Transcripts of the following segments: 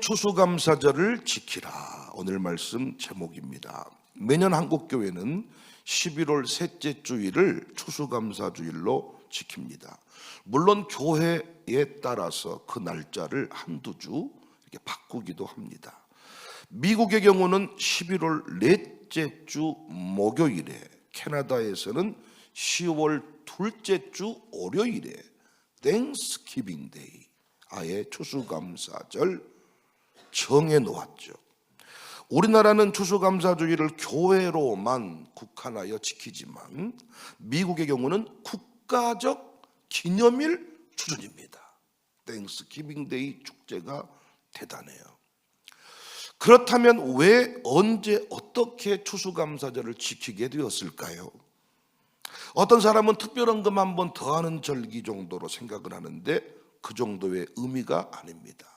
추수감사절을 지키라. 오늘 말씀 제목입니다. 매년 한국교회는 11월 셋째 주일을 추수감사주일로 지킵니다. 물론 교회에 따라서 그 날짜를 한두 주 이렇게 바꾸기도 합니다. 미국의 경우는 11월 넷째 주 목요일에, 캐나다에서는 10월 둘째 주 월요일에 땡스기빙 데이, 아예 추수감사절 정해 놓았죠. 우리나라는 추수감사주일을 교회로만 국한하여 지키지만 미국의 경우는 국가적 기념일 수준입니다. 땡스기빙 데이 축제가 대단해요. 그렇다면 왜, 언제, 어떻게 추수감사절을 지키게 되었을까요? 어떤 사람은 특별헌금 한 번 더 하는 절기 정도로 생각을 하는데 그 정도의 의미가 아닙니다.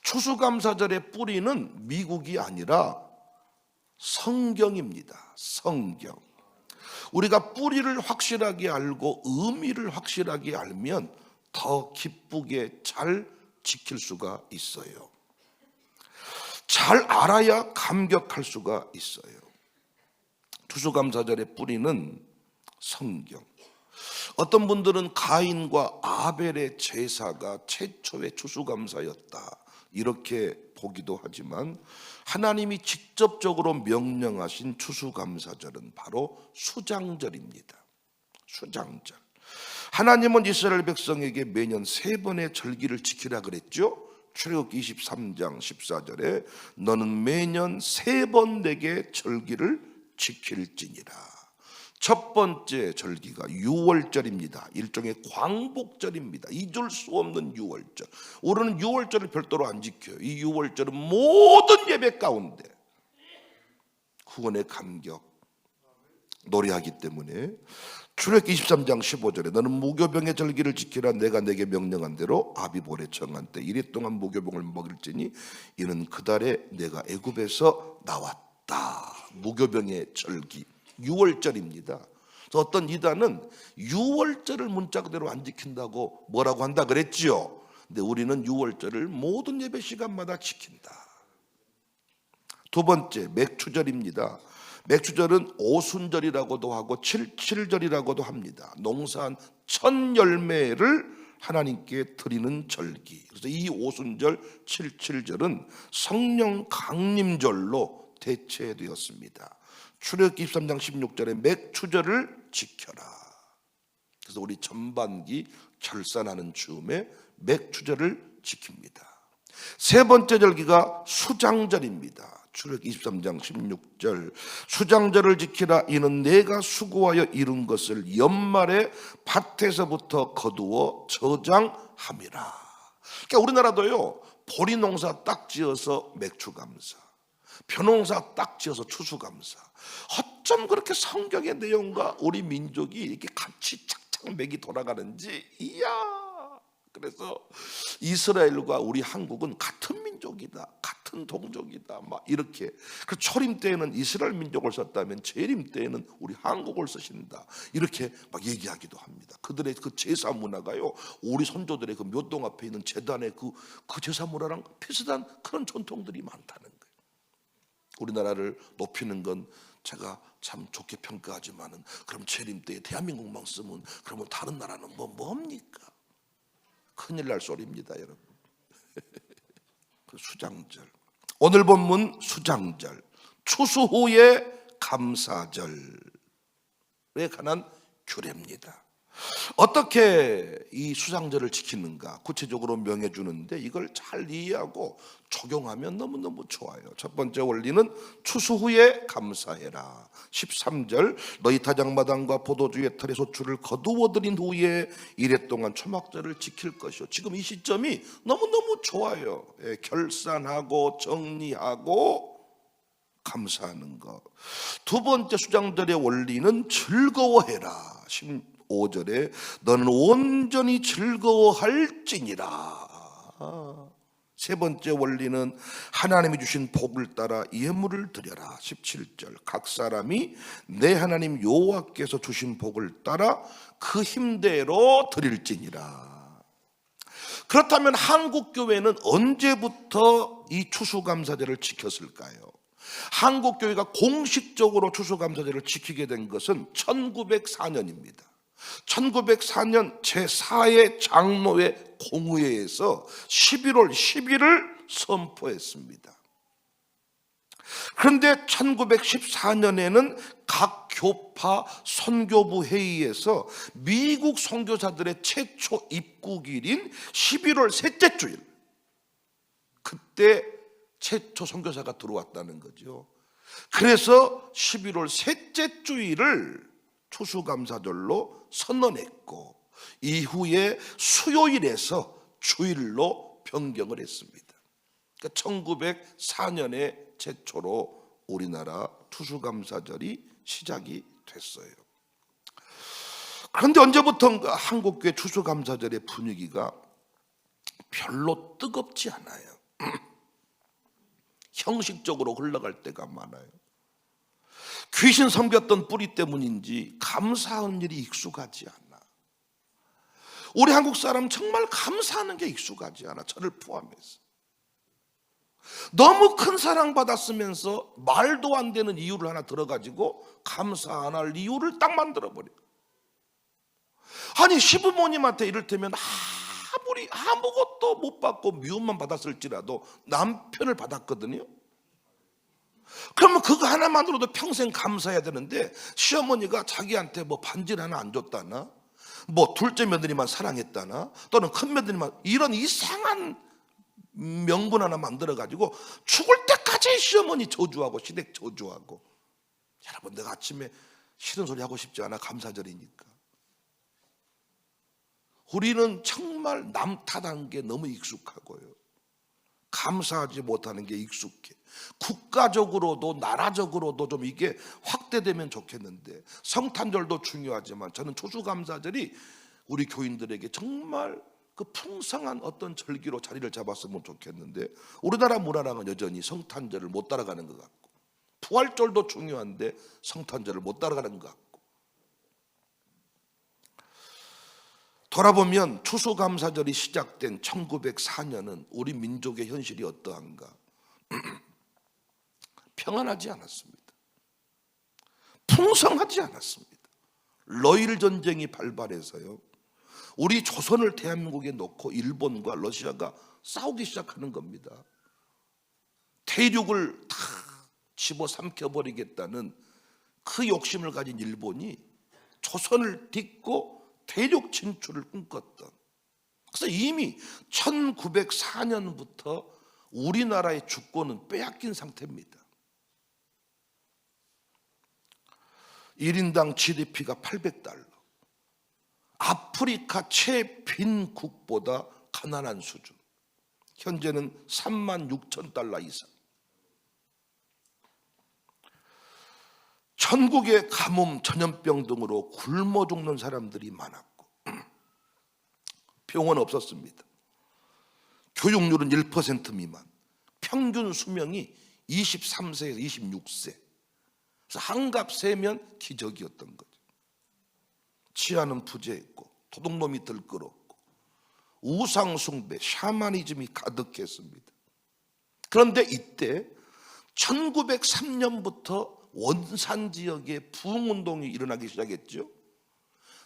추수감사절의 뿌리는 미국이 아니라 성경입니다. 성경. 우리가 뿌리를 확실하게 알고 의미를 확실하게 알면 더 기쁘게 잘 지킬 수가 있어요. 잘 알아야 감격할 수가 있어요. 추수감사절의 뿌리는 성경. 어떤 분들은 가인과 아벨의 제사가 최초의 추수감사였다, 이렇게 보기도 하지만 하나님이 직접적으로 명령하신 추수감사절은 바로 수장절입니다. 수장절. 하나님은 이스라엘 백성에게 매년 3번의 절기를 지키라 그랬죠. 출애굽기 23장 14절에 너는 매년 3번 내게 절기를 지킬지니라. 첫 번째 절기가 유월절입니다. 일종의 광복절입니다. 잊을 수 없는 유월절. 우리는 유월절을 별도로 안 지켜요. 이 유월절은 모든 예배 가운데 구원의 감격 노래하기 때문에 출애굽기 23장 15절에 너는 무교병의 절기를 지키라. 내가 내게 명령한 대로 아비볼의 정한 때 이래 동안 무교병을 먹일지니 이는 그 달에 내가 애굽에서 나왔다. 무교병의 절기 유월절입니다. 어떤 이단은 유월절을 문자 그대로 안 지킨다고 뭐라고 한다 그랬지요. 근데 우리는 유월절을 모든 예배 시간마다 지킨다. 두 번째, 맥추절입니다. 맥추절은 오순절이라고도 하고 칠칠절이라고도 합니다. 농사한 첫 열매를 하나님께 드리는 절기. 그래서 이 오순절, 칠칠절은 성령 강림절로 대체되었습니다. 출애굽기 23장 16절에 맥추절을 지켜라. 그래서 우리 전반기 결산하는 즈음에 맥추절을 지킵니다. 세 번째 절기가 수장절입니다. 출애굽기 23장 16절 수장절을 지키라. 이는 내가 수고하여 이룬 것을 연말에 밭에서부터 거두어 저장함이라. 그러니까 우리나라도요, 보리농사 딱 지어서 맥추감사, 벼농사 딱 지어서 추수감사. 어쩜 그렇게 성경의 내용과 우리 민족이 이렇게 같이 착착맥이 돌아가는지. 이야. 그래서 이스라엘과 우리 한국은 같은 민족이다, 같은 동족이다, 막 이렇게. 그 초림 때에는 이스라엘 민족을 썼다면 재림 때에는 우리 한국을 쓰신다, 이렇게 막 얘기하기도 합니다. 그들의 그 제사 문화가요, 우리 선조들의 그 묘동 앞에 있는 제단의 그 제사 문화랑 비슷한 그런 전통들이 많다는 거예요. 우리나라를 높이는 건 제가 참 좋게 평가하지만은, 그럼 재림 때에 대한민국만 쓰면 그러면 다른 나라는 뭡니까? 큰일 날 소리입니다, 여러분. 그 수장절. 오늘 본문 수장절, 추수 후의 감사절에 관한 규례입니다. 어떻게 이 수장절을 지키는가 구체적으로 명해 주는데, 이걸 잘 이해하고 적용하면 너무너무 좋아요. 첫 번째 원리는 추수 후에 감사해라. 13절 너희 타작마당과 포도주의 털의 소출을 거두어들인 후에 이래 동안 초막절을 지킬 것이요. 지금 이 시점이 너무너무 좋아요. 결산하고 정리하고 감사하는 것. 두 번째 수장절의 원리는 즐거워해라. 5절에 너는 온전히 즐거워할지니라. 세 번째 원리는 하나님이 주신 복을 따라 예물을 드려라. 17절 각 사람이 내 하나님 여호와께서 주신 복을 따라 그 힘대로 드릴지니라. 그렇다면 한국 교회는 언제부터 이 추수감사제를 지켰을까요? 한국 교회가 공식적으로 추수감사제를 지키게 된 것은 1904년입니다. 1904년 제4회 장로회 공의회에서 11월 10일을 선포했습니다. 그런데 1914년에는 각 교파 선교부 회의에서 미국 선교사들의 최초 입국일인 11월 셋째 주일, 그때 최초 선교사가 들어왔다는 거죠. 그래서 11월 셋째 주일을 추수감사절로 선언했고 이후에 수요일에서 주일로 변경을 했습니다. 그러니까 1904년에 최초로 우리나라 추수감사절이 시작이 됐어요. 그런데 언제부턴가 한국교회 추수감사절의 분위기가 별로 뜨겁지 않아요. 형식적으로 흘러갈 때가 많아요. 귀신 섬겼던 뿌리 때문인지 감사하는 일이 익숙하지 않아. 우리 한국 사람 정말 감사하는 게 익숙하지 않아, 저를 포함해서. 너무 큰 사랑 받았으면서 말도 안 되는 이유를 하나 들어가지고 감사 안 할 이유를 딱 만들어버려. 아니 시부모님한테 이를테면 아무리 아무것도 못 받고 미움만 받았을지라도 남편을 받았거든요. 그러면 그거 하나만으로도 평생 감사해야 되는데 시어머니가 자기한테 뭐 반지를 하나 안 줬다나, 뭐 둘째 며느리만 사랑했다나, 또는 큰 며느리만, 이런 이상한 명분 하나 만들어가지고 죽을 때까지 시어머니 저주하고 시댁 저주하고. 여러분, 내가 아침에 싫은 소리 하고 싶지 않아. 감사절이니까. 우리는 정말 남 탓한 게 너무 익숙하고요, 감사하지 못하는 게 익숙해. 국가적으로도 나라적으로도 좀 이게 확대되면 좋겠는데, 성탄절도 중요하지만 저는 추수감사절이 우리 교인들에게 정말 그 풍성한 어떤 절기로 자리를 잡았으면 좋겠는데, 우리나라 문화랑은 여전히 성탄절을 못 따라가는 것 같고, 부활절도 중요한데 성탄절을 못 따라가는 것 같고. 돌아보면 추수감사절이 시작된 1904년은 우리 민족의 현실이 어떠한가? 평안하지 않았습니다. 풍성하지 않았습니다. 러일 전쟁이 발발해서요, 우리 조선을 대한민국에 놓고 일본과 러시아가 싸우기 시작하는 겁니다. 대륙을 다 집어삼켜버리겠다는 그 욕심을 가진 일본이 조선을 딛고 대륙 진출을 꿈꿨던, 그래서 이미 1904년부터 우리나라의 주권은 빼앗긴 상태입니다. 1인당 GDP가 800달러, 아프리카 최빈국보다 가난한 수준, 현재는 36,000달러 이상. 전국에 가뭄, 전염병 등으로 굶어 죽는 사람들이 많았고 병원 없었습니다. 교육률은 1% 미만, 평균 수명이 23세에서 26세. 그래서 한갑 세면 기적이었던 거죠. 치아는 부재했고 도둑놈이 들끓었고 우상 숭배, 샤머니즘이 가득했습니다. 그런데 이때 1903년부터 원산 지역에 부흥운동이 일어나기 시작했죠.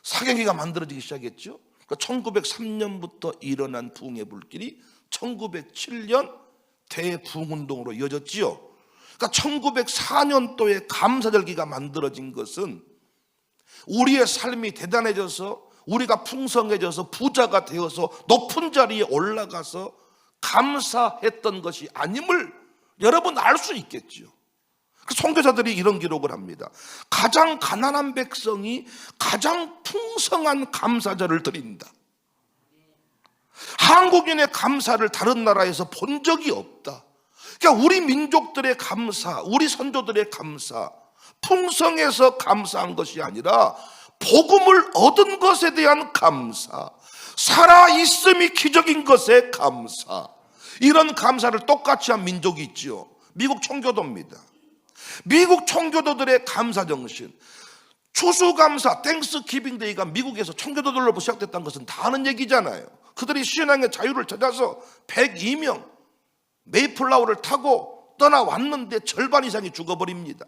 사계기가 만들어지기 시작했죠. 그러니까 1903년부터 일어난 부흥의 불길이 1907년 대부흥운동으로 이어졌지요. 그러니까 1904년도에 감사절기가 만들어진 것은 우리의 삶이 대단해져서, 우리가 풍성해져서 부자가 되어서 높은 자리에 올라가서 감사했던 것이 아님을 여러분 알 수 있겠죠. 선교사들이 이런 기록을 합니다. 가장 가난한 백성이 가장 풍성한 감사절을 드린다. 한국인의 감사를 다른 나라에서 본 적이 없다. 그러니까 우리 민족들의 감사, 우리 선조들의 감사, 풍성해서 감사한 것이 아니라 복음을 얻은 것에 대한 감사, 살아있음이 기적인 것에 감사, 이런 감사를 똑같이 한 민족이 있죠. 미국 청교도입니다. 미국 청교도들의 감사정신, 추수감사, 땡스기빙 데이가 미국에서 청교도들로 시작됐다는 것은 다 아는 얘기잖아요. 그들이 신앙의 자유를 찾아서 102명 메이플라워를 타고 떠나왔는데 절반 이상이 죽어버립니다.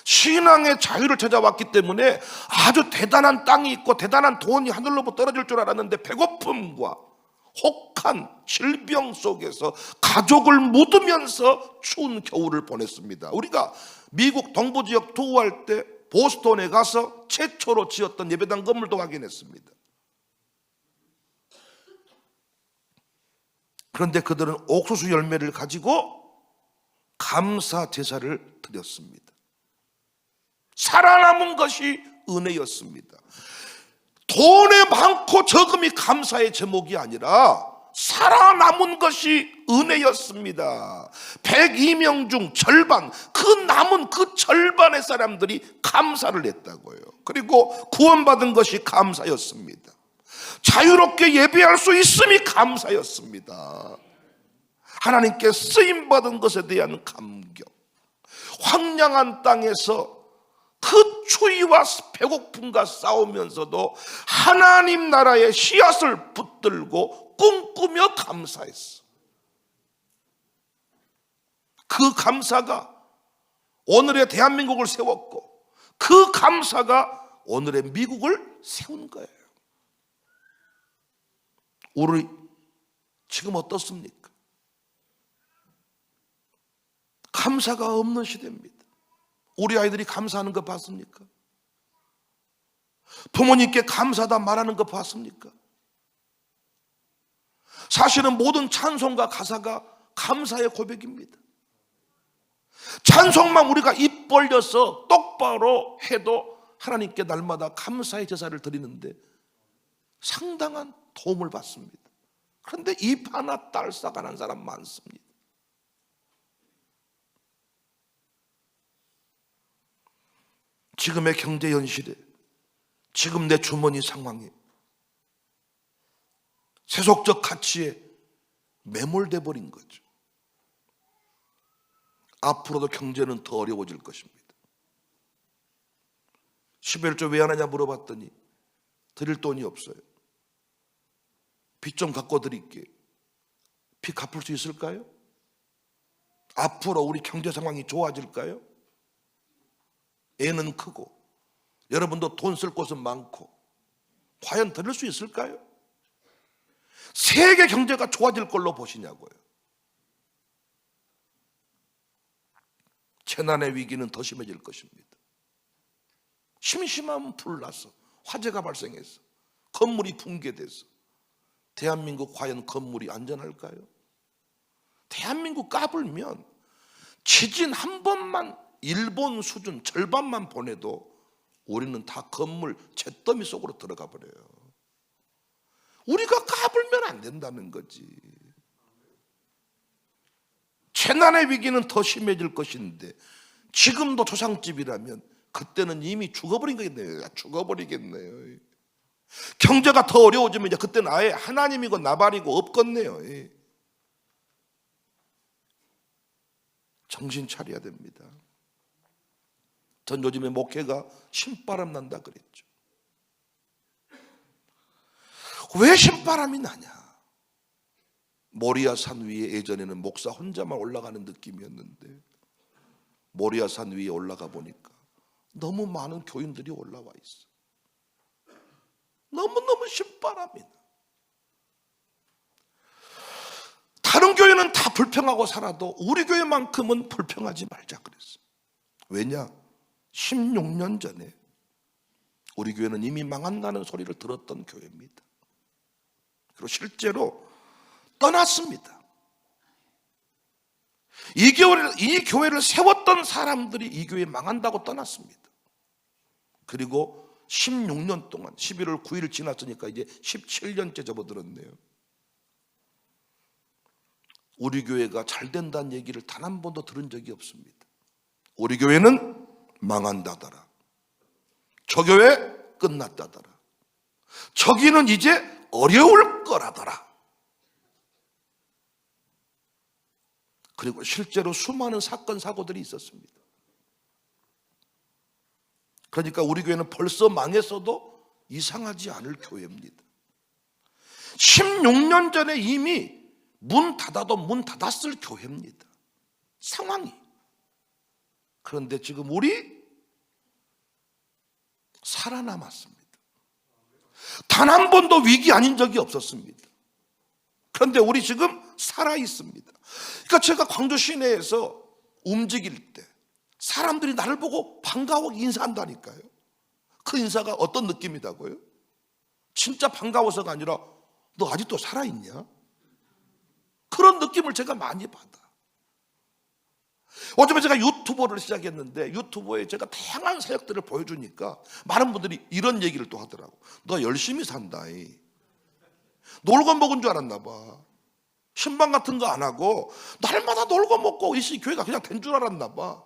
신앙의 자유를 찾아왔기 때문에 아주 대단한 땅이 있고 대단한 돈이 하늘로부터 떨어질 줄 알았는데 배고픔과 혹한 질병 속에서 가족을 묻으면서 추운 겨울을 보냈습니다. 우리가 미국 동부지역 투어할 때 보스턴에 가서 최초로 지었던 예배당 건물도 확인했습니다. 그런데 그들은 옥수수 열매를 가지고 감사 제사를 드렸습니다. 살아남은 것이 은혜였습니다. 돈에 많고 적음이 감사의 제목이 아니라 살아남은 것이 은혜였습니다. 102명 중 절반, 그 남은 그 절반의 사람들이 감사를 했다고요. 그리고 구원받은 것이 감사였습니다. 자유롭게 예배할 수 있음이 감사였습니다. 하나님께 쓰임받은 것에 대한 감격. 황량한 땅에서 그 추위와 배고픔과 싸우면서도 하나님 나라의 씨앗을 붙들고 꿈꾸며 감사했어. 그 감사가 오늘의 대한민국을 세웠고 그 감사가 오늘의 미국을 세운 거예요. 우리 지금 어떻습니까? 감사가 없는 시대입니다. 우리 아이들이 감사하는 거 봤습니까? 부모님께 감사하다 말하는 거 봤습니까? 사실은 모든 찬송과 가사가 감사의 고백입니다. 찬송만 우리가 입 벌려서 똑바로 해도 하나님께 날마다 감사의 제사를 드리는데 상당한 도움을 받습니다. 그런데 입 하나 딸싹 안 한 사람 많습니다. 지금의 경제 현실에, 지금 내 주머니 상황에, 세속적 가치에 매몰돼 버린 거죠. 앞으로도 경제는 더 어려워질 것입니다. 11조 왜 안 하냐 물어봤더니 드릴 돈이 없어요. 빚 좀 갖고 드릴게. 빚 갚을 수 있을까요? 앞으로 우리 경제 상황이 좋아질까요? 애는 크고 여러분도 돈 쓸 곳은 많고 과연 드릴 수 있을까요? 세계 경제가 좋아질 걸로 보시냐고요. 재난의 위기는 더 심해질 것입니다. 심심하면 불나서 화재가 발생해서 건물이 붕괴돼서 대한민국 과연 건물이 안전할까요? 대한민국 까불면 지진 한 번만 일본 수준 절반만 보내도 우리는 다 건물 잿더미 속으로 들어가 버려요. 우리가 까불면 안 된다는 거지. 재난의 위기는 더 심해질 것인데 지금도 초상집이라면 그때는 이미 죽어버린 거겠네요. 죽어버리겠네요. 경제가 더 어려워지면 이제 그때는 아예 하나님이고 나발이고 없겠네요. 정신 차려야 됩니다. 전 요즘에 목회가 신바람 난다 그랬죠. 왜 신바람이 나냐? 모리아 산 위에 예전에는 목사 혼자만 올라가는 느낌이었는데 모리아 산 위에 올라가 보니까 너무 많은 교인들이 올라와 있어. 너무너무 신바람이 나. 다른 교회는 다 불평하고 살아도 우리 교회만큼은 불평하지 말자 그랬어. 왜냐? 16년 전에 우리 교회는 이미 망한다는 소리를 들었던 교회입니다. 그리고 실제로 떠났습니다. 이 교회를 세웠던 사람들이 이 교회 망한다고 떠났습니다. 그리고 16년 동안 11월 9일 지났으니까 이제 17년째 접어들었네요. 우리 교회가 잘 된다는 얘기를 단 한 번도 들은 적이 없습니다. 우리 교회는 망한다더라. 저 교회 끝났다더라. 저기는 이제 어려울 거라더라. 그리고 실제로 수많은 사건 사고들이 있었습니다. 그러니까 우리 교회는 벌써 망했어도 이상하지 않을 교회입니다. 16년 전에 이미 문 닫아도 문 닫았을 교회입니다. 상황이. 그런데 지금 우리 살아남았습니다. 단 한 번도 위기 아닌 적이 없었습니다. 그런데 우리 지금 살아있습니다. 그러니까 제가 광주 시내에서 움직일 때 사람들이 나를 보고 반가워 인사한다니까요. 그 인사가 어떤 느낌이라고요? 진짜 반가워서가 아니라 너 아직도 살아있냐? 그런 느낌을 제가 많이 받아. 어쩌면 제가 유튜버를 시작했는데 유튜브에 제가 다양한 사역들을 보여주니까 많은 분들이 이런 얘기를 또 하더라고. 너 열심히 산다. 놀고 먹은 줄 알았나 봐. 신방 같은 거 안 하고 날마다 놀고 먹고 이 교회가 그냥 된 줄 알았나 봐.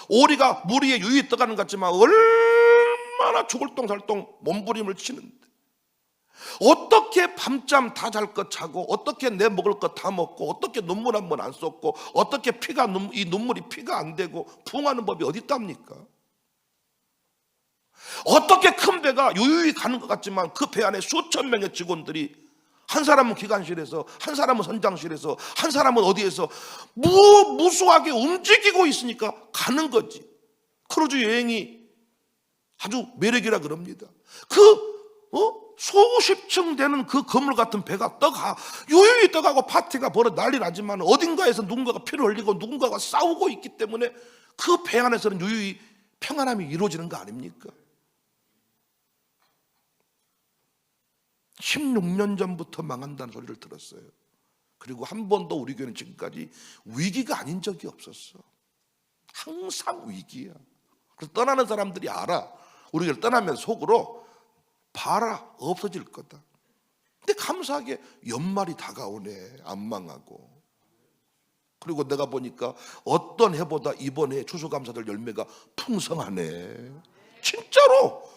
오리가 물 위에 유유히 떠가는 것 같지만 얼마나 죽을똥살똥 몸부림을 치는데 어떻게 밤잠 다 잘 것 자고 어떻게 내 먹을 것 다 먹고 어떻게 눈물 한 번 안 쏟고 어떻게 이 눈물이 피가 안 되고 부응하는 법이 어디 있답니까? 어떻게 큰 배가 유유히 가는 것 같지만 그 배 안에 수천 명의 직원들이 한 사람은 기관실에서 한 사람은 선장실에서 한 사람은 어디에서 무수하게 움직이고 있으니까 가는 거지. 크루즈 여행이 아주 매력이라 그럽니다. 수십 층 되는 그 건물 같은 배가 유유히 떠가고 파티가 벌어 난리 나지만 어딘가에서 누군가가 피를 흘리고 누군가가 싸우고 있기 때문에 그 배 안에서는 유유히 평안함이 이루어지는 거 아닙니까? 16년 전부터 망한다는 소리를 들었어요. 그리고 한 번도 우리 교회는 지금까지 위기가 아닌 적이 없었어. 항상 위기야. 그래서 떠나는 사람들이 알아. 우리 교회를 떠나면 속으로 봐라 없어질 거다. 근데 감사하게 연말이 다가오네. 안 망하고. 그리고 내가 보니까 어떤 해보다 이번 해 추수감사절 열매가 풍성하네. 진짜로.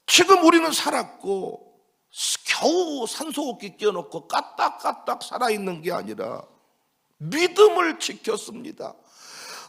지금 우리는 살았고 겨우 산소호흡기 끼워놓고 까딱까딱 살아있는 게 아니라 믿음을 지켰습니다.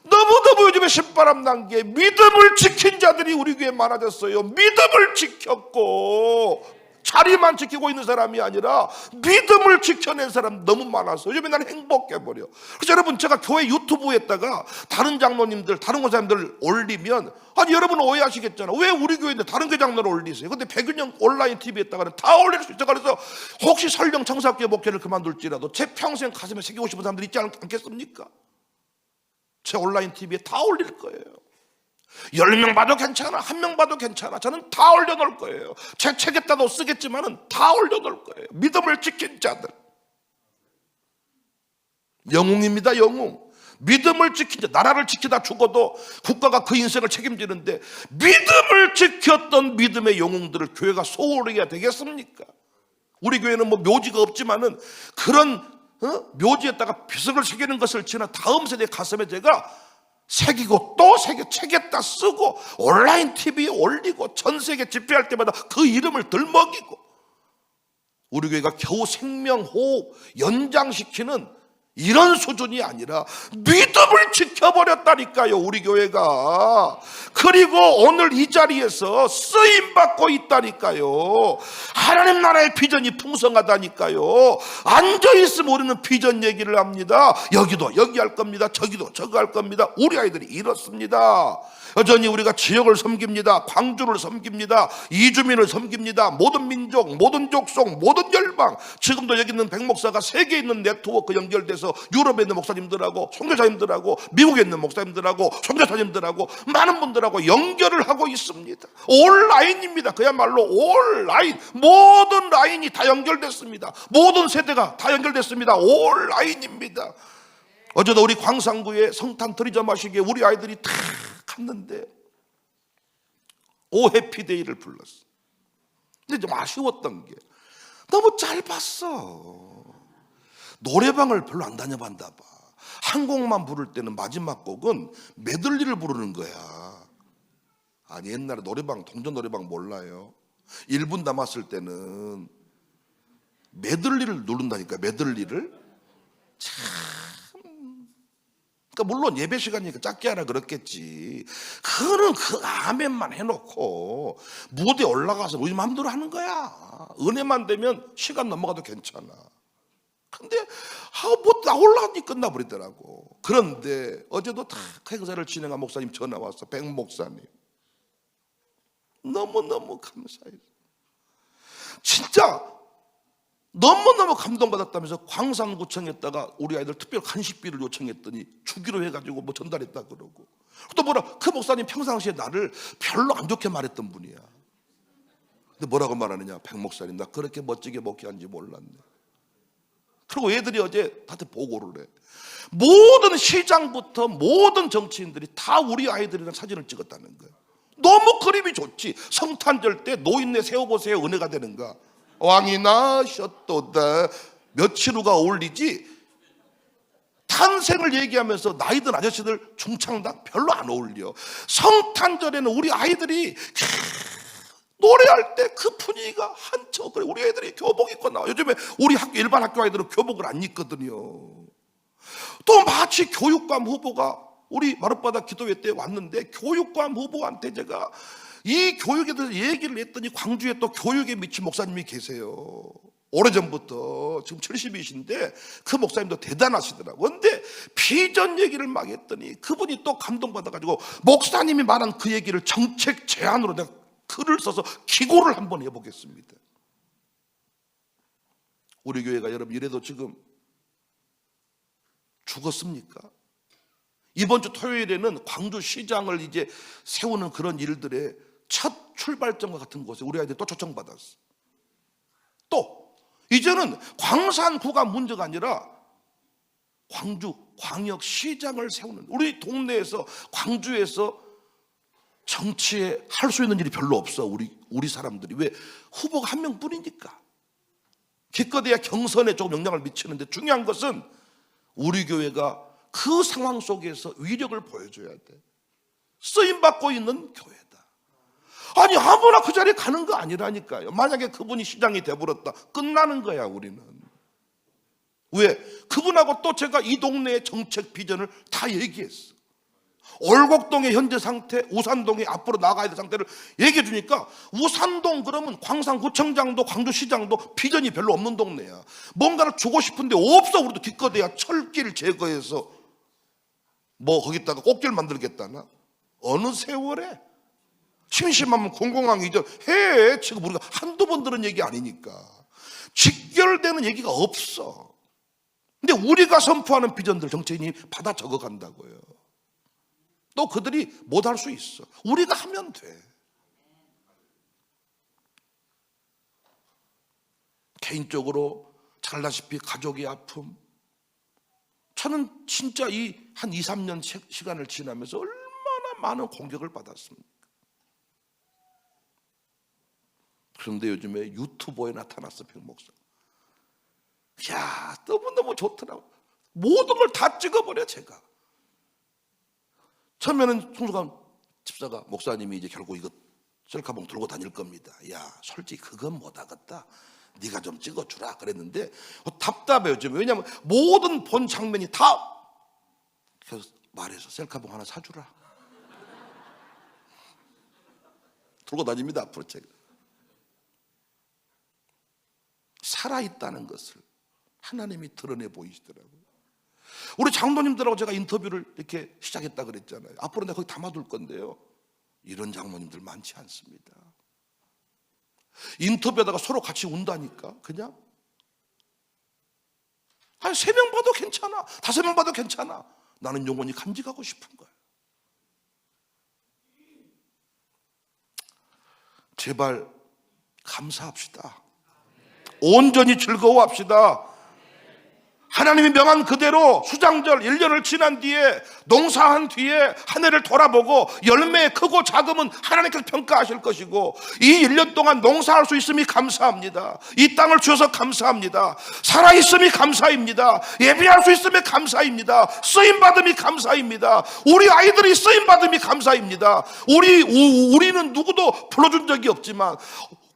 너무너무 요즘에 신바람 난 게 믿음을 지킨 자들이 우리 교회에 많아졌어요. 믿음을 지켰고 자리만 지키고 있는 사람이 아니라 믿음을 지켜낸 사람 너무 많아서 요즘에 나는 행복해버려. 그래서 여러분 제가 교회 유튜브에다가 다른 장로님들 다른 권사님들 올리면 아니 여러분 오해하시겠잖아. 왜 우리 교회인데 다른 교회 장로를 올리세요? 근데 백은영 온라인 TV에다가는 다 올릴 수 있어. 그래서 혹시 설령 청사교회 목회를 그만둘지라도 제 평생 가슴에 새기고 싶은 사람들이 있지 않겠습니까? 제 온라인 TV에 다 올릴 거예요. 10명 봐도 괜찮아, 1명 봐도 괜찮아. 저는 다 올려놓을 거예요. 제 책에다도 쓰겠지만은 다 올려놓을 거예요. 믿음을 지킨 자들. 영웅입니다, 영웅. 믿음을 지킨 자, 나라를 지키다 죽어도 국가가 그 인생을 책임지는데 믿음을 지켰던 믿음의 영웅들을 교회가 소홀히 해야 되겠습니까? 우리 교회는 뭐 묘지가 없지만은 그런 묘지에다가 비석을 새기는 것을 지나 다음 세대 가슴에 제가 새기고 또 새겨 책에다 쓰고 온라인 TV에 올리고 전 세계 집회할 때마다 그 이름을 들먹이고 우리 교회가 겨우 생명호흡 연장시키는 이런 수준이 아니라 믿음을 지켜버렸다니까요, 우리 교회가. 그리고 오늘 이 자리에서 쓰임받고 있다니까요. 하나님 나라의 비전이 풍성하다니까요. 앉아있으면 우리는 비전 얘기를 합니다. 여기도 여기 할 겁니다. 저기도 저거 할 겁니다. 우리 아이들이 이렇습니다. 여전히 우리가 지역을 섬깁니다. 광주를 섬깁니다. 이주민을 섬깁니다. 모든 민족, 모든 족속, 모든 열방. 지금도 여기 있는 백목사가 세계에 있는 네트워크 연결돼서 유럽에 있는 목사님들하고 선교사님들하고 미국에 있는 목사님들하고 선교사님들하고 많은 분들하고 연결을 하고 있습니다. 온라인입니다. 그야말로 온라인. 모든 라인이 다 연결됐습니다. 모든 세대가 다 연결됐습니다. 온라인입니다. 어제도 우리 광산구에 성탄 드리자 마시기에 우리 아이들이 다 갔는데 오 해피데이를 불렀어. 근데 좀 아쉬웠던 게 너무 짧았어. 노래방을 별로 안 다녀봤나 봐. 한 곡만 부를 때는 마지막 곡은 메들리를 부르는 거야. 아니 옛날에 노래방 동전 노래방 몰라요? 1분 남았을 때는 메들리를 누른다니까. 메들리를 참 그러니까 물론 예배 시간이니까 짧게 하라 그렇겠지. 그거는 그 아멘만 해놓고 무대에 올라가서 우리 마음대로 하는 거야. 은혜만 되면 시간 넘어가도 괜찮아. 근데 나 올라가니 끝나버리더라고. 그런데 어제도 다 행사를 진행한 목사님 전화 왔어. 백 목사님 너무너무 감사해요. 진짜 너무너무 감동받았다면서 광산구청에다가 우리 아이들 특별 간식비를 요청했더니 주기로 해가지고 뭐 전달했다 그러고, 또 뭐라, 그 목사님 평상시에 나를 별로 안 좋게 말했던 분이야. 근데 뭐라고 말하느냐, 백 목사님 나 그렇게 멋지게 목회한지 몰랐네. 그리고 애들이 어제 다들 보고를 해. 모든 시장부터 모든 정치인들이 다 우리 아이들이랑 사진을 찍었다는 거야. 너무 그림이 좋지. 성탄절 때 노인네 세워보세요, 은혜가 되는가. 왕이 나셨도다. 며칠 후가 어울리지, 탄생을 얘기하면서 나이 든 아저씨들 중창단 별로 안 어울려. 성탄절에는 우리 아이들이 노래할 때 그 분위기가 한쳐. 그래, 우리 애들이 교복 입고 나와. 요즘에 우리 학교, 일반 학교 아이들은 교복을 안 입거든요. 또 마치 교육감 후보가 우리 마룻바다 기도회 때 왔는데, 교육감 후보한테 제가 이 교육에 대해서 얘기를 했더니 광주에 또 교육에 미친 목사님이 계세요. 오래전부터, 지금 70이신데 그 목사님도 대단하시더라고요. 그런데 비전 얘기를 막 했더니 그분이 또 감동받아가지고 목사님이 말한 그 얘기를 정책 제안으로 내가 글을 써서 기고를 한번 해보겠습니다. 우리 교회가 여러분 이래도 지금 죽었습니까? 이번 주 토요일에는 광주시장을 이제 세우는 그런 일들의 첫 출발점과 같은 곳에 우리 아이들이 또 초청받았어. 또 이제는 광산구가 문제가 아니라 광주 광역시장을 세우는, 우리 동네에서, 광주에서 정치에 할 수 있는 일이 별로 없어. 우리 사람들이. 왜? 후보가 한 명뿐이니까. 기껏해야 경선에 조금 영향을 미치는데, 중요한 것은 우리 교회가 그 상황 속에서 위력을 보여줘야 돼. 쓰임받고 있는 교회다. 아니 아무나 그 자리에 가는 거 아니라니까요. 만약에 그분이 시장이 돼버렸다, 끝나는 거야 우리는. 왜? 그분하고 또 제가 이 동네의 정책 비전을 다 얘기했어. 올곡동의 현재 상태, 우산동의 앞으로 나가야 될 상태를 얘기해 주니까, 우산동 그러면 광산구청장도 광주시장도 비전이 별로 없는 동네야. 뭔가를 주고 싶은데 없어. 우리도 기껏해야 철길 제거해서 뭐 거기다가 꽃길 만들겠다나? 어느 세월에? 심심하면 공공항 이전 해. 지금 우리가 한두 번 들은 얘기 아니니까. 직결되는 얘기가 없어. 근데 우리가 선포하는 비전들 정치인이 받아 적어간다고요. 또 그들이 못할 수 있어. 우리가 하면 돼. 개인적으로 잘 알다시피 가족의 아픔, 저는 진짜 이 한 2, 3년 시간을 지나면서 얼마나 많은 공격을 받았습니까? 그런데 요즘에 유튜버에 나타났어, 백 목사. 야, 너무너무 좋더라고. 모든 걸 다 찍어버려 제가. 처음에는 송수감 집사가, 목사님이 이제 결국 이거 셀카봉 들고 다닐 겁니다. 야, 솔직히 그건 못하겠다. 네가 좀 찍어주라 그랬는데 답답해 요즘. 왜냐하면 모든 본 장면이 다, 그래서 말해서 셀카봉 하나 사주라. 들고 다닙니다 앞으로 제가. 살아있다는 것을 하나님이 드러내 보이시더라고요. 우리 장로님들하고 제가 인터뷰를 이렇게 시작했다 그랬잖아요. 앞으로 내가 거기 담아둘 건데요, 이런 장로님들 많지 않습니다. 인터뷰하다가 서로 같이 운다니까. 그냥 한 3명 봐도 괜찮아, 5명 봐도 괜찮아. 나는 영원히 간직하고 싶은 거야. 제발 감사합시다. 온전히 즐거워합시다. 하나님이 명한 그대로 수장절 1년을 지난 뒤에, 농사한 뒤에 한 해를 돌아보고 열매 크고 작으면 하나님께서 평가하실 것이고, 이 1년 동안 농사할 수 있음이 감사합니다. 이 땅을 주셔서 감사합니다. 살아있음이 감사입니다. 예배할 수 있음에 감사입니다. 쓰임받음이 감사입니다. 우리 아이들이 쓰임받음이 감사입니다. 우리는 누구도 불러준 적이 없지만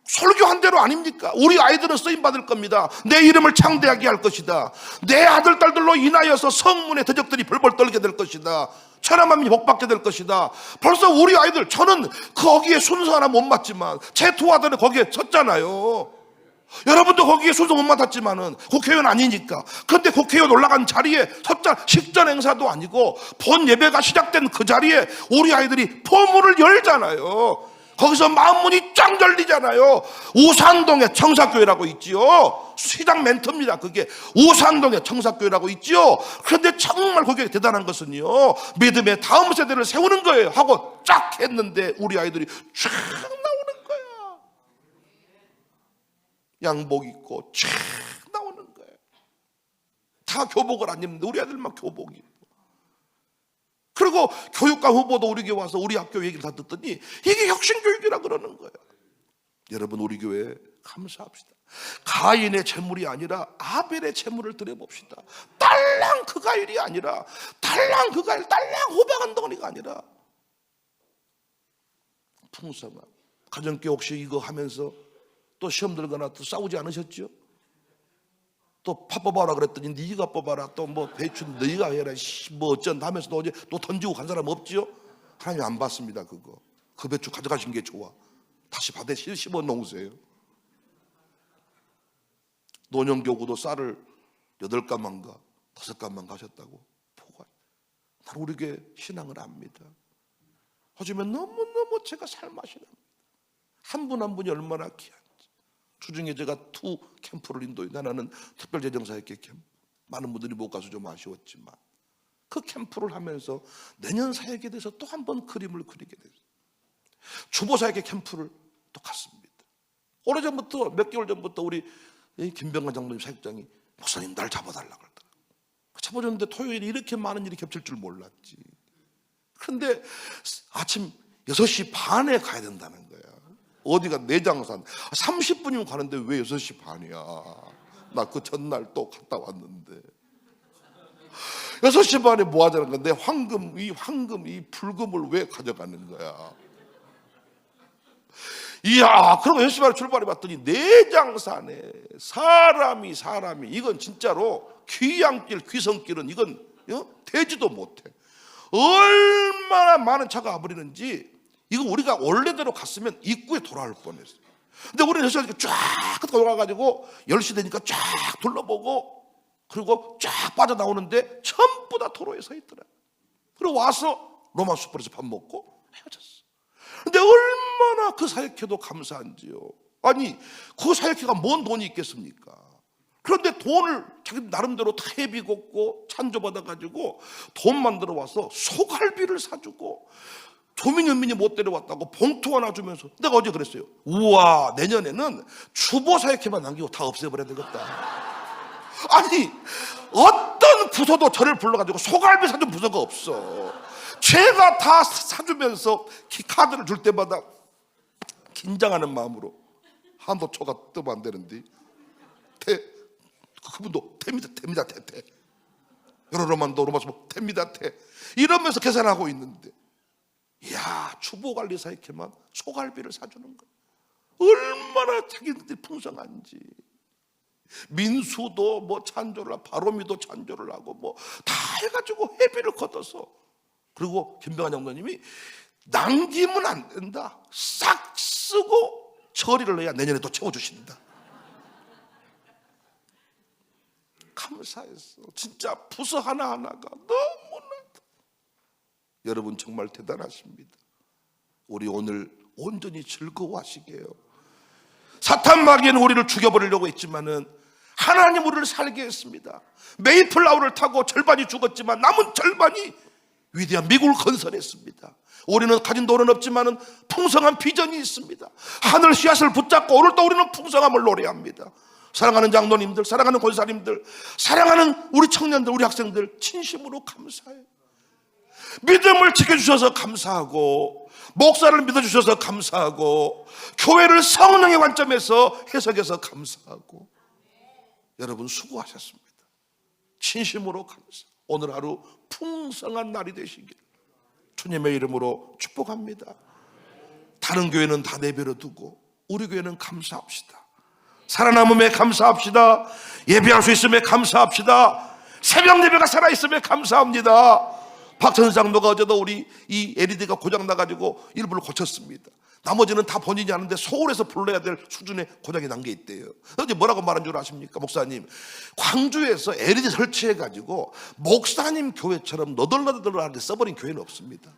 설교한 대로 아닙니까? 우리 아이들은 쓰임받을 겁니다. 내 이름을 창대하게 할 것이다. 내 아들, 딸들로 인하여서 성문의 대적들이 벌벌 떨게 될 것이다. 천하만민이 복받게 될 것이다. 벌써 우리 아이들, 저는 거기에 순서 하나 못 맞지만 제 두 아들은 거기에 섰잖아요. 여러분도 거기에 순서 못 맡았지만은 국회의원 아니니까. 그런데 국회의원 올라간 자리에 섰자, 식전 행사도 아니고 본 예배가 시작된 그 자리에 우리 아이들이 포문을 열잖아요. 거기서 마음문이 쫙 열리잖아요. 우산동에 청사교회라고 있지요. 시장 멘트입니다. 그게 우산동에 청사교회라고 있지요. 그런데 정말 그게 대단한 것은요, 믿음의 다음 세대를 세우는 거예요. 하고 쫙 했는데 우리 아이들이 쫙 나오는 거야. 양복 입고 쫙 나오는 거예요. 다 교복을 안 입는데 우리 아들만 교복 입고. 그리고 교육감 후보도 우리 교회 와서 우리 학교 얘기를 다 듣더니 이게 혁신교육이라 그러는 거예요. 여러분, 우리 교회 감사합시다. 가인의 재물이 아니라 아벨의 재물을 드려봅시다. 딸랑 그 가일이 아니라 딸랑 그 가일, 딸랑 500원 덩어리가 아니라 풍성한 가정교회. 혹시 이거 하면서 또 시험 들거나 또 싸우지 않으셨죠? 또 파 뽑아라 그랬더니 네가 뽑아라, 또 뭐 배추 네가 해라, 뭐 어쩐다 하면서 또 어제 또 던지고 간 사람 없지요? 하나님 안 받습니다. 그거 그 배추 가져가신 게 좋아. 다시 밭에 심어 놓으세요. 노년교구도 쌀을 8가마인가 5가마 가셨다고 보고. 난 우리 교회 신앙을 압니다. 하지만 너무너무 제가 살맛이 납니다. 한 분 한 분이 얼마나 귀한지. 주중에 제가 2 캠프를 인도해. 하나는 특별재정사역회 캠프. 많은 분들이 못 가서 좀 아쉬웠지만 그 캠프를 하면서 내년 사역에 대해서 또 한 번 그림을 그리게 됐어요. 주보사역회 캠프를 또 갔습니다. 오래전부터, 몇 개월 전부터 우리 김병관 장로님 사역장이 목사님 날 잡아달라고 그러더라고요. 잡아줬는데 토요일에 이렇게 많은 일이 겹칠 줄 몰랐지. 그런데 아침 6시 반에 가야 된다는 거야. 어디가 내장산 30분이면 가는데 왜 6시 반이야? 나 그 전날 또 갔다 왔는데 6시 반에 뭐 하자는 건데 황금 이 불금을 왜 가져가는 거야? 이야, 그럼 6시 반에 출발해 봤더니 내장산에 사람이 이건 진짜로 귀양길, 귀성길은 이건 되지도 못해. 얼마나 많은 차가 와버리는지. 이거 우리가 원래대로 갔으면 입구에 돌아올 뻔했어요. 근데 우리는 6시까지 쫙 돌아가가지고 10시 되니까 쫙 둘러보고 그리고 쫙 빠져나오는데 전부 다 도로에 서 있더라. 그리고 와서 로마 숯불에서 밥 먹고 헤어졌어. 근데 얼마나 그 사역회도 감사한지요. 아니, 그 사역회가 뭔 돈이 있겠습니까? 그런데 돈을 자기 나름대로 다 회비 걷고 찬조받아가지고 돈 만들어 와서 소갈비를 사주고, 조민현민이 못 데려왔다고 봉투 하나 주면서 내가 어제 그랬어요. 우와, 내년에는 주보사역회만 남기고 다 없애버려야 되겠다. 아니, 어떤 부서도 저를 불러가지고 소갈비 사준 부서가 없어. 제가 다 사주면서 카드를 줄 때마다 긴장하는 마음으로 한도 초가 뜨면 안 되는데 그분도 됩니다 태 여러로만도 로마서 됩니다 태 이러면서 계산하고 있는데, 이야, 주보관리사역회만 소갈비를 사주는 거야. 얼마나 자기들이 풍성한지. 민수도 뭐 찬조를 하고 바로미도 찬조를 하고 뭐 다 해가지고 회비를 걷어서. 그리고 김병환 장로님이 남기면 안 된다, 싹 쓰고 처리를 해야 내년에 또 채워주신다. 감사했어. 진짜 부서 하나하나가 너무나. 여러분 정말 대단하십니다. 우리 오늘 온전히 즐거워하시게요. 사탄 마귀는 우리를 죽여버리려고 했지만은 하나님 우리를 살게 했습니다. 메이플라워를 타고 절반이 죽었지만 남은 절반이 위대한 미국을 건설했습니다. 우리는 가진 돈은 없지만은 풍성한 비전이 있습니다. 하늘 씨앗을 붙잡고 오늘도 우리는 풍성함을 노래합니다. 사랑하는 장로님들, 사랑하는 권사님들, 사랑하는 우리 청년들, 우리 학생들, 진심으로 감사해요. 믿음을 지켜주셔서 감사하고, 목사를 믿어주셔서 감사하고, 교회를 성령의 관점에서 해석해서 감사하고. 여러분 수고하셨습니다. 진심으로 감사. 오늘 하루 풍성한 날이 되시길 주님의 이름으로 축복합니다. 다른 교회는 다 내버려 두고 우리 교회는 감사합시다. 살아남음에 감사합시다. 예배할 수 있음에 감사합시다. 새벽 예배가 살아있음에 감사합니다. 박전장로가 어제도 우리 이 LED가 고장 나가지고 일부를 고쳤습니다. 나머지는 다 본인이 하는데 서울에서 불러야 될 수준의 고장이 난 게 있대요. 어제 뭐라고 말한 줄 아십니까? 목사님, 광주에서 LED 설치해가지고 목사님 교회처럼 너덜너덜하게 써버린 교회는 없습니다.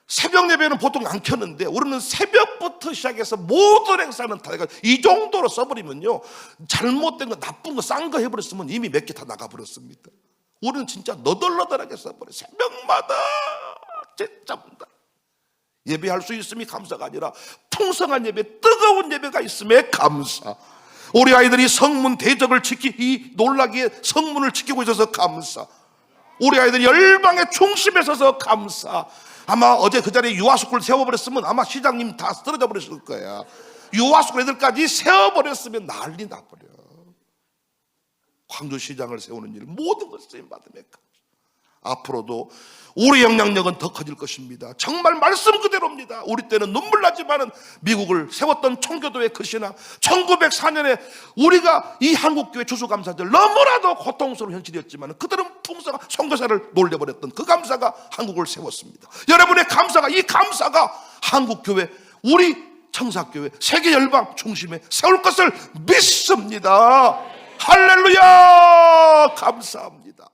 새벽 예배는 보통 안 켰는데 우리는 새벽부터 시작해서 모든 행사는 다 해가지고 이 정도로 써버리면요, 잘못된 거, 나쁜 거, 싼 거 해버렸으면 이미 몇 개 다 나가버렸습니다. 우리는 진짜 너덜너덜하게 써버려요. 새벽마다 진짜 예배할 수 있음이 감사가 아니라 풍성한 예배, 뜨거운 예배가 있음에 감사. 우리 아이들이 성문 대적을 이 놀라기에 성문을 지키고 있어서 감사. 우리 아이들이 열방의 중심에 서서 감사. 아마 어제 그 자리에 유아스쿨 세워버렸으면 아마 시장님 다 쓰러져 버렸을 거야. 유아스쿨 애들까지 세워버렸으면 난리 나버려. 광주시장을 세우는 일, 모든 것을 쓰임받음에 감사. 앞으로도 우리 영향력은 더 커질 것입니다. 정말 말씀 그대로입니다. 우리 때는 눈물 나지만은 미국을 세웠던 청교도의 그 신앙, 1904년에 우리가 이 한국교회 추수감사절 너무나도 고통스러운 현실이었지만 그들은 풍성한 선교사를 놀려버렸던 그 감사가 한국을 세웠습니다. 여러분의 감사가, 이 감사가 한국교회, 우리 청사교회, 세계열방 중심에 세울 것을 믿습니다. 할렐루야! 감사합니다.